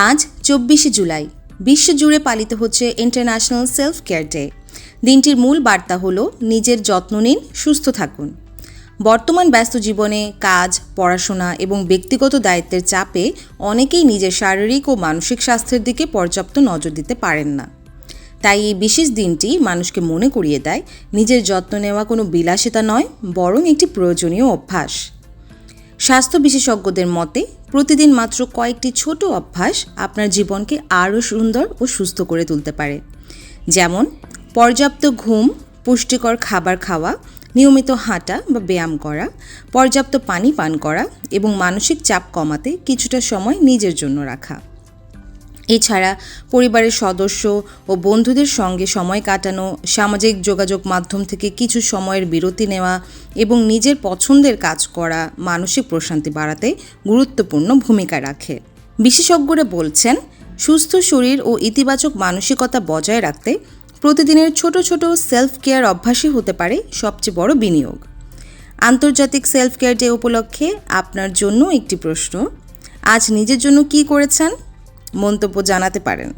আজ 24শে জুলাই বিশ্বজুড়ে পালিত হচ্ছে ইন্টারন্যাশনাল সেলফ কেয়ার ডে। দিনটির মূল বার্তা হলো নিজের যত্ন নিন, সুস্থ থাকুন। বর্তমান ব্যস্ত জীবনে কাজ, পড়াশোনা এবং ব্যক্তিগত দায়িত্বের চাপে অনেকেই নিজের শারীরিক ও মানসিক স্বাস্থ্যের দিকে পর্যাপ্ত নজর দিতে পারেন না। তাই এই বিশেষ দিনটি মানুষকে মনে করিয়ে দেয় নিজের যত্ন নেওয়া কোনো বিলাসিতা নয়, বরং একটি প্রয়োজনীয় অভ্যাস। স্বাস্থ্য বিশেষজ্ঞদের মতে প্রতিদিন মাত্র কয়েকটি ছোট অভ্যাস আপনার জীবনকে আরও সুন্দর ও সুস্থ করে তুলতে পারে। যেমন পর্যাপ্ত ঘুম, পুষ্টিকর খাবার খাওয়া, নিয়মিত হাঁটা বা ব্যায়াম করা, পর্যাপ্ত পানি পান করা এবং মানসিক চাপ কমাতে কিছুটা সময় নিজের জন্য রাখা। এছাড়া পরিবারের সদস্য ও বন্ধুদের সঙ্গে সময় কাটানো, সামাজিক যোগাযোগ মাধ্যম থেকে কিছু সময়ের বিরতি নেওয়া এবং নিজের পছন্দের কাজ করা মানসিক প্রশান্তি বাড়াতে গুরুত্বপূর্ণ ভূমিকা রাখে। বিশেষজ্ঞরা বলছেন, সুস্থ শরীর ও ইতিবাচক মানসিকতা বজায় রাখতে প্রতিদিনের ছোট ছোট সেলফ কেয়ার অভ্যাসই হতে পারে সবচেয়ে বড় বিনিয়োগ। আন্তর্জাতিক সেলফ কেয়ার ডে উপলক্ষে আপনার জন্য একটি প্রশ্ন: আজ নিজের জন্য কী করেছেন? মন্তব্য জানাতে পারেন।